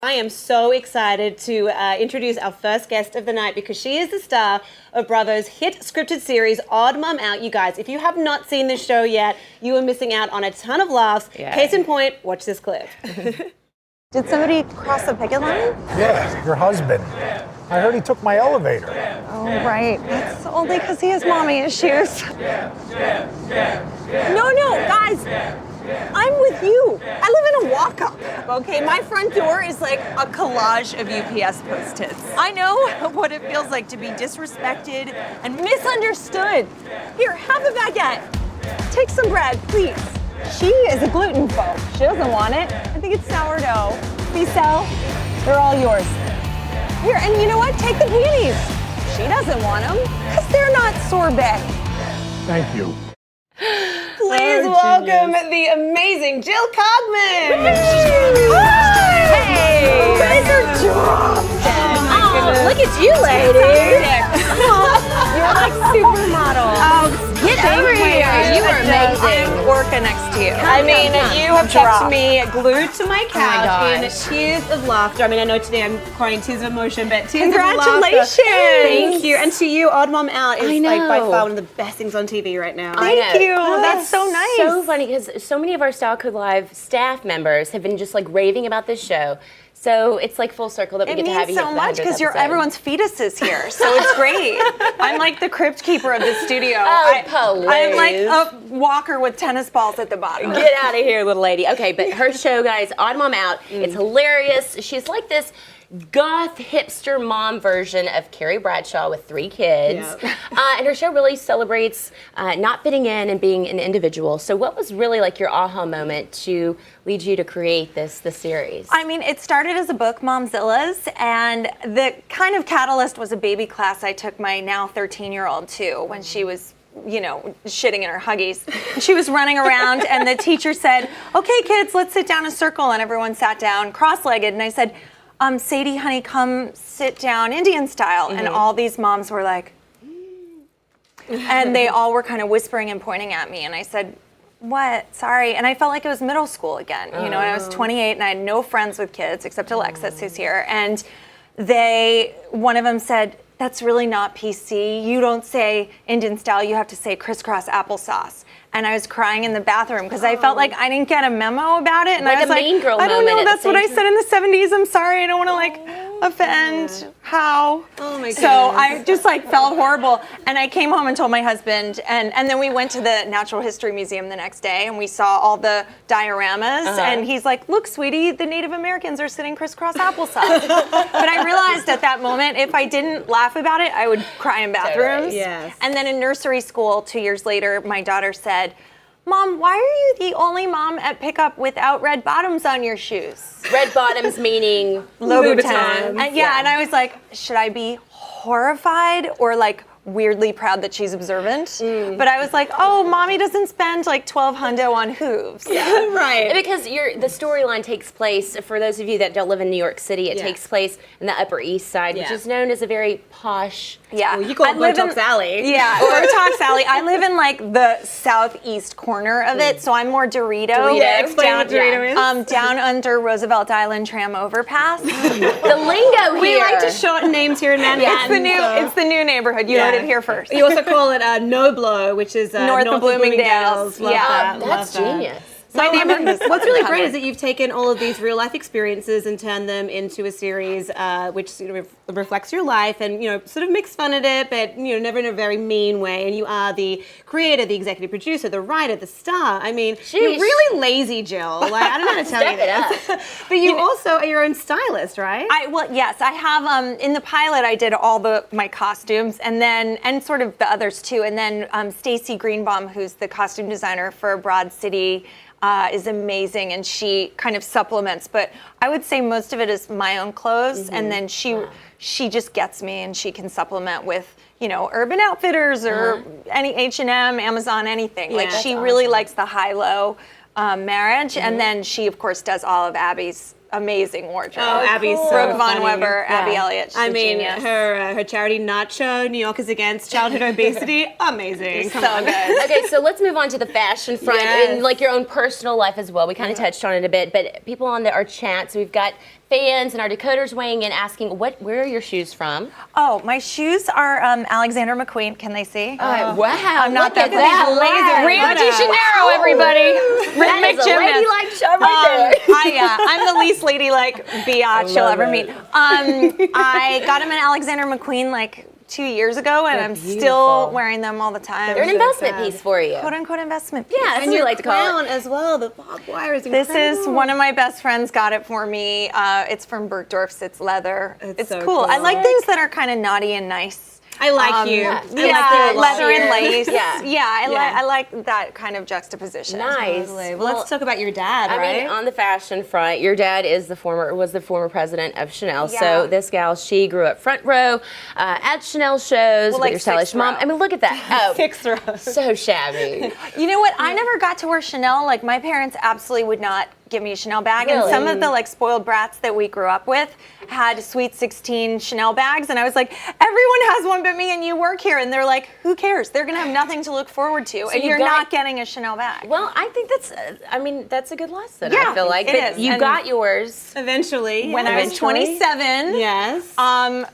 I am so excited to introduce our first guest of the night because she is the star of Bravo's hit scripted series, Odd Mom Out. You guys, if you have not seen this show yet, you are missing out on a ton of laughs. Yeah. Case in point, watch this clip. Did somebody cross the picket line? Yeah, your husband. I heard he took my elevator. Oh, right. That's only because he has mommy issues. No, guys. I'm with you. I live in a walk-up, okay? My front door is like a collage of UPS post-its. I know what it feels like to be disrespected and misunderstood. Here, have a baguette. Take some bread, please. She is a gluten phobe. She doesn't want it. I think it's sourdough. Cell, they're all yours. Here, and you know what? Take the peonies. She doesn't want them because they're not sorbet. Thank you. Please welcome the amazing Jill Kargman. Hey! You guys are drunk. Oh, look at you, lady. You're like supermodel. Oh, get over here. You are amazing. I'm Orca next to you. I mean, you have kept me glued to my couch in gosh. tears of laughter. I mean, I know today I'm crying tears of emotion, but tears Congratulations. of laughter. Thank you. And to you, Odd Mom Out is like by know. far one of the best things on TV right now. Thank you. That's so nice. So funny because so many of our Style Code Live staff members have been just like raving about this show. So it's like full circle that we get to have you It here means for so the much because 100th everyone's fetus is here, so it's great. I'm like the crypt keeper of the studio. Oh, I'm like a walker with tennis balls at the bottom. Get out of here, little lady. Okay, but her show, guys, Odd Mom Out, it's hilarious. She's like this goth hipster mom version of Carrie Bradshaw with 3 kids. Yep. And her show really celebrates not fitting in and being an individual. So what was really like your aha moment to lead you to create this series? I mean, it started as a book, Momzilla's, and the kind of catalyst was a baby class I took my now 13-year-old to when she was shitting in her Huggies. And she was running around and the teacher said, "Okay, kids, let's sit down in a circle." And everyone sat down cross-legged. And I said, "Sadie, honey, come sit down Indian style." And all these moms were like, and they all were kind of whispering and pointing at me. And I said, "What? Sorry." And I felt like it was middle school again. And I was 28 and I had no friends with kids except Alexis, who's here. And one of them said, "That's really not PC. You don't say Indian style, you have to say crisscross applesauce." And I was crying in the bathroom because I felt like I didn't get a memo about it. And Like I was a Mean Girl I don't moment know, at the that's what I same said in the 70s. I'm sorry, I don't want to offend. How? Oh my So goodness. I just felt horrible. And I came home and told my husband. And then we went to the Natural History Museum the next day and we saw all the dioramas. And he's like, "Look, sweetie, the Native Americans are sitting crisscross applesauce." But I realized at that moment, if I didn't laugh about it, I would cry in bathrooms. Totally. Yes. And then in nursery school, 2 years later, my daughter said, "Mom, why are you the only mom at pickup without red bottoms on your shoes?" Red bottoms meaning Louboutins. And and I was like, should I be horrified or weirdly proud that she's observant? But I was like, oh, mommy doesn't spend $12 on hooves. Yeah, right. Because the storyline takes place, for those of you that don't live in New York City, it takes place in the Upper East Side, which is known as a very posh. Yeah. Well, you call it Botox Alley. Yeah, Botox Alley. I live in the southeast corner of it, so I'm more Dorito. Yeah, explain what Dorito is. Down under Roosevelt Island tram overpass. The lingo here. We like to shorten names here in Manhattan. It's the new neighborhood. You heard it here first. You also call it No Blow, which is North of Bloomingdale's. Love that. That's Love that. genius. So, I mean, what's really great is that you've taken all of these real life experiences and turned them into a series which reflects your life and sort of makes fun at it, but never in a very mean way. And you are the creator, the executive producer, the writer, the star. I mean, you're really lazy, Jill. I don't know how to tell you this. But you also are your own stylist, right? Yes, I have. In the pilot, I did all my costumes, and sort of the others too. And then Stacy Greenbaum, who's the costume designer for Broad City, is amazing, and she kind of supplements. But I would say most of it is my own clothes, and then she just gets me, and she can supplement with Urban Outfitters or any H&M, Amazon, anything. She really likes the high-low marriage, and then she of course does all of Abby's amazing wardrobe. Oh, Abby's so Brooke Von funny. Weber, Abby Elliott. She's I mean, genius. her charity Nacho, New Yorkers Against Childhood Obesity, amazing. Come on. good. Okay, so let's move on to the fashion front and your own personal life as well. We kind of touched on it a bit, but people on our chat, so we've got fans and our decoders weighing in asking, where are your shoes from? Oh, my shoes are Alexander McQueen. Can they see? Wow. I'm not look at that that. Rio de Janeiro, everybody. That Rhythmic is a gymnast. ladylike shot right there. I'm the least ladylike biatch you'll ever meet. I got them in Alexander McQueen like 2 years ago, and I'm still wearing them all the time. They're an investment piece for you. Quote unquote investment piece. Yeah, that's And what we your like to call crown it. as well. The barbed wire is incredible. This is one of my best friends got it for me. It's from Bergdorf's. It's leather. It's so cool. cool. I like things that are kind of naughty and nice. I like you. yeah. I Yeah, like the leather and sheer. lace. Yeah. I like that kind of juxtaposition. Nice. Totally. Well, let's talk about your dad, I right? mean, on the fashion front, your dad was the former president of Chanel. Yeah. So this gal, she grew up front row at Chanel shows with like your stylish sixth mom. row. I mean, look at that. Oh, 6 rows. so shabby. You know what? I never got to wear Chanel. Like, my parents absolutely would not give me a Chanel bag. Really? And some of the like spoiled brats that we grew up with had Sweet 16 Chanel bags. And I was like, everyone has one but me, and you work here. And they're like, who cares? They're going to have nothing to look forward to. and you you're got- not getting a Chanel bag. Well, I think that's a good lesson. Yeah, I feel like it but is. you And got yours. Eventually. when I was 27, Yes.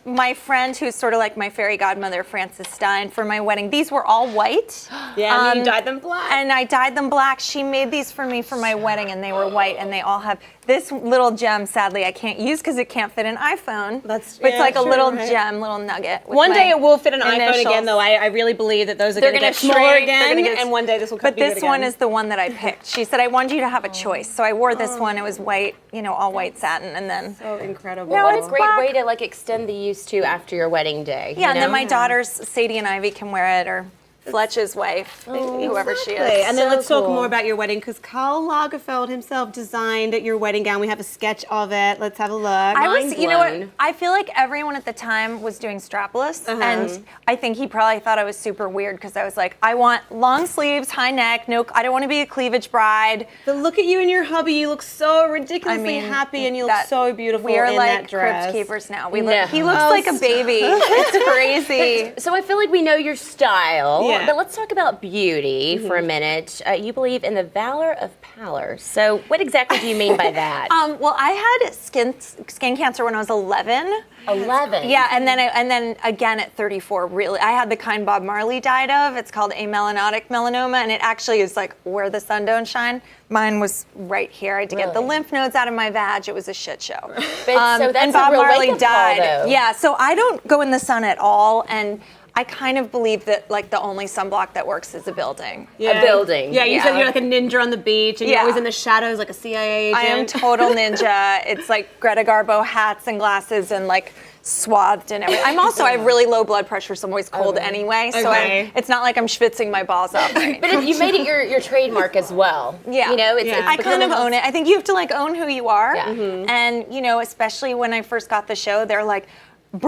my friend, who's sort of like my fairy godmother, Frances Stein, for my wedding, these were all white. Yeah, and you dyed them black. And I dyed them black. She made these for me for my wedding, and they were white, and they all have this little gem. Sadly, I can't use because it can't fit an iPhone. But it's like a little gem, little nugget. with One my day it will fit an iPhone initials. again, though. I really believe that those are They're going to gonna get smaller shrink, they're again, gonna get- and one day this will But be good this one again. is the one that I picked. She said, I want you to have a choice. So I wore this one. It was white, all white satin, and then so incredible. No, What a it's great black. way to like extend the use to after your wedding day. yeah. you And then know? my daughters, Sadie and Ivy, can wear it, or Fletch's wife, whoever she Exactly. is. And then let's talk cool. more about your wedding, because Karl Lagerfeld himself designed your wedding gown. We have a sketch of it. Let's have a look. I was, Mind you know what? blown. I feel like everyone at the time was doing strapless, and I think he probably thought I was super weird because I was like, I want long sleeves, high neck, no, I don't want to be a cleavage bride. But look at you and your hubby. You look so ridiculously happy, and you look that- so beautiful We are in like that dress. crypt keepers now. No. He looks Oh, like a baby. It's crazy. So I feel like we know your style, Yeah. but let's talk about beauty for a minute. You believe in the valor of pallor. So what exactly do you mean by that? Well, I had skin cancer when I was 11. 11. Yeah, and then again at 34. Really, I had the kind Bob Marley died of. It's called amelanotic melanoma, and it actually is like where the sun don't shine. Mine was right here. I had to get the Really? lymph nodes out of my vag. It was a shit show. But, so that's and Bob a real Marley wake-up call, died. though. Yeah, so I don't go in the sun at all, and I kind of believe that like the only sunblock that works is a building. Yeah. A building. Yeah, you said Yeah. you're like a ninja on the beach, and you're Yeah. always in the shadows like a CIA agent. I am total ninja. It's like Greta Garbo hats and glasses and like swathed and everything. I have really low blood pressure, so I'm always cold anyway. So Okay. it's not like I'm schwitzing my balls off. Right? But you made it your trademark as well. Yeah. You know, it's I kind of own it. I think you have to like own who you are. Yeah. Mhm. And especially when I first got the show, they're like,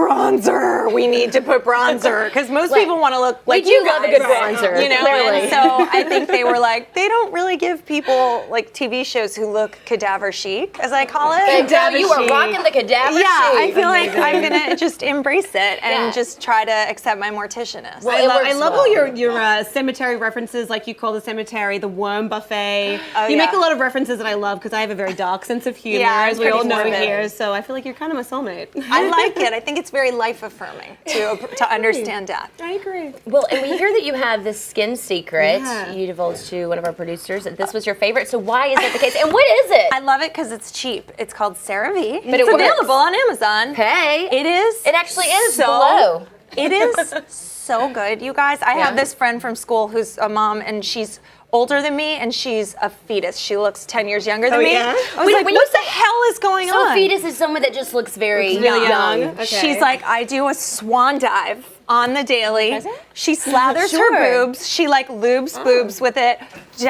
bronzer. We need to put bronzer because most Right. people want to look like do you love a guys, good bronzer, And clearly. so I think they were like, they don't really give people like TV shows who look cadaver chic, as I call it. Cadaver you are chic. rocking the cadaver Yeah, I chic. feel like I'm gonna just embrace it and Yeah. just try to accept my morticianess. Well, I it love, works all well. your cemetery references, like you call the cemetery the worm buffet. Oh, you make yeah. a lot of references that I love because I have a very dark sense of humor, Yeah, I'm as we all pretty know morbid. here. So I feel like you're kind of my soulmate. I like it. I think it's very life affirming to understand death. I agree. Well, and we hear that you have this skin secret. Yeah. You divulged to one of our producers that this was your favorite. So why is that the case? And what is it? I love it because it's cheap. It's called CeraVe. But it's it works. available on Amazon. Hey, It is. It actually is so, below. It is so good, you guys. I Yeah. have this friend from school who's a mom, and she's older than me, and she's a fetus. She looks 10 years younger than Oh, me. yeah? I was like, when you what the hell is going So on? a fetus is someone that just looks very Looks really young. young. Okay. She's like, I do a swan dive on the daily. Is it? She slathers Sure. her boobs. She like lubes boobs with it.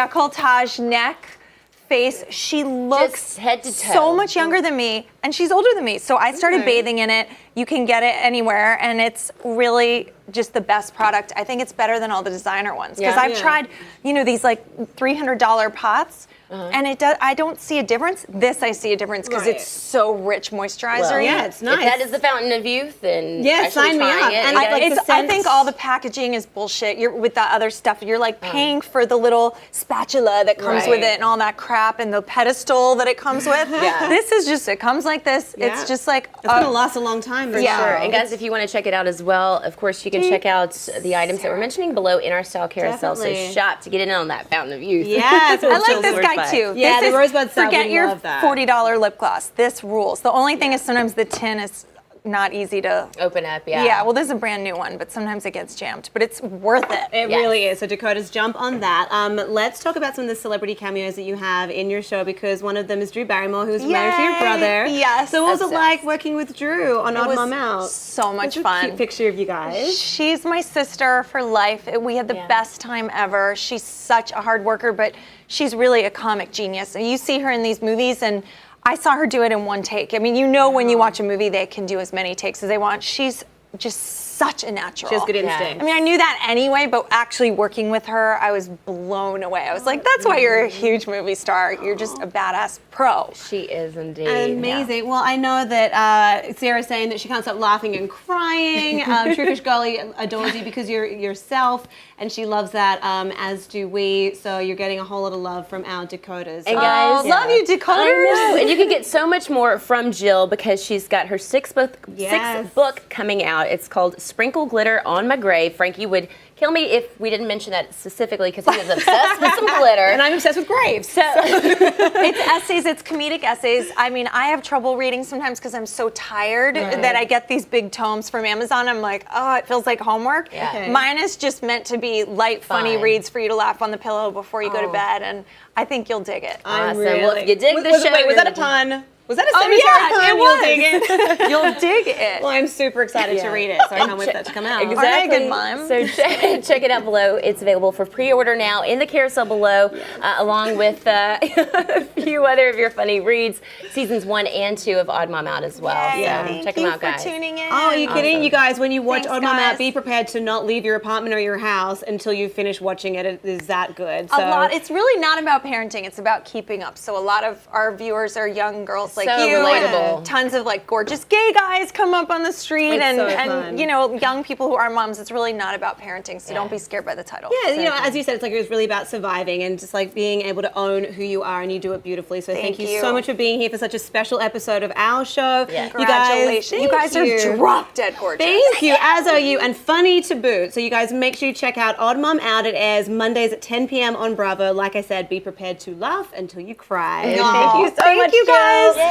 Decolletage, neck, face. She looks Just head to toe. so much younger than me, and she's older than me. So I started bathing in it. You can get it anywhere, and it's really just the best product. I think it's better than all the designer ones because Yeah. I've Yeah. tried, these like $300 pots. And I don't see a difference. This I see a difference because Right. it's so rich moisturizer. Well, Yeah, it's nice. If that is the fountain of youth, then Yeah, I should sign me try up. it. And You I guys- like the I scent. think all the packaging is bullshit. You're with that other stuff. You're like paying for the little spatula that comes with Right. it and all that crap and the pedestal that it comes with. Yeah. This is just, it comes like like this. Yeah. It's just like It's gonna last a long time. For Yeah. sure. And guys, if you want to check it out as well, of course, you can check out the items that we're mentioning below in our style carousel. Definitely. So shop to get in on that fountain of youth. Yes, I like this guy too. Yeah, This the is- rosebud salve, Forget we your love that. $40 lip gloss. This rules. The only thing is sometimes the tin is not easy to Open up, yeah. Yeah, well, this is a brand new one, but sometimes it gets jammed. But it's worth it. It Yes. really is. So Dakota's jump on that. Let's talk about some of the celebrity cameos that you have in your show, because one of them is Drew Barrymore, who's married to your Yay! brother. Yes. So what was it Obsessed. like working with Drew on Odd was Mom Out? so much There's a fun. cute picture of you guys. She's my sister for life. We had the Yeah. best time ever. She's such a hard worker, but she's really a comic genius. And you see her in these movies, and I saw her do it in one take. I mean, you know when you watch a movie, they can do as many takes as they want. She's just such a natural. She has good Yeah. instinct. I mean, I knew that anyway, but actually working with her, I was blown away. I was like, that's why you're a huge movie star. You're just a badass pro. She is indeed. Amazing. Well, I know that Sarah's saying that she can't stop laughing and crying. Truefish Gully adores you because you're yourself, and she loves that, as do we. So you're getting a whole lot of love from our Dakotas. And guys, Oh, love you, Dakota. I know, and you can get so much more from Jill because she's got her sixth book coming out. It's called Sprinkle Glitter on My Grave. Frankie would kill me if we didn't mention that specifically because he was obsessed with some glitter. And I'm obsessed with graves. So It's essays, it's comedic essays. I mean, I have trouble reading sometimes because I'm so tired that I get these big tomes from Amazon. I'm like, oh, it feels like homework. Yeah. Okay. Mine is just meant to be light, funny Fun. reads for you to laugh on the pillow before you go to bed, and I think you'll dig it. Awesome. Well, if you dig the was, show, wait, was that a you're- pun? Was that a Oh, cemetery yeah, pun? it You'll was. dig it. You'll dig it. Well, I'm super excited to read it, so I can't wait for that to come out. Aren't I a good mom? So check it out below. It's available for pre-order now in the carousel below, along with a few other of your funny reads, seasons 1 and 2 of Odd Mom Out as well. Yay, So thank check them you out, guys. for tuning in. Oh, are you kidding? You guys, when you watch Thanks, Odd Mom Out, guys. be prepared to not leave your apartment or your house until you finish watching it. It is that good. A lot. It's really not about parenting. It's about keeping up. So a lot of our viewers are young girls like So you. relatable. And tons of like gorgeous gay guys come up on the street, It's and so fun. you know, young people who are moms. It's really not about parenting. So don't be scared by the title. Yeah, you know, as you said, it's like it was really about surviving and just like being able to own who you are, and you do it beautifully. So thank you you. so much for being here for such a special episode of our show. Yeah. You guys, Congratulations. You guys thank are drop dead gorgeous. Thank you, as are you, and funny to boot. So you guys make sure you check out Odd Mom Out. It airs Mondays at 10 p.m. on Bravo. Like I said, be prepared to laugh until you cry. Aw, Thank you so thank much, you, guys. Jill.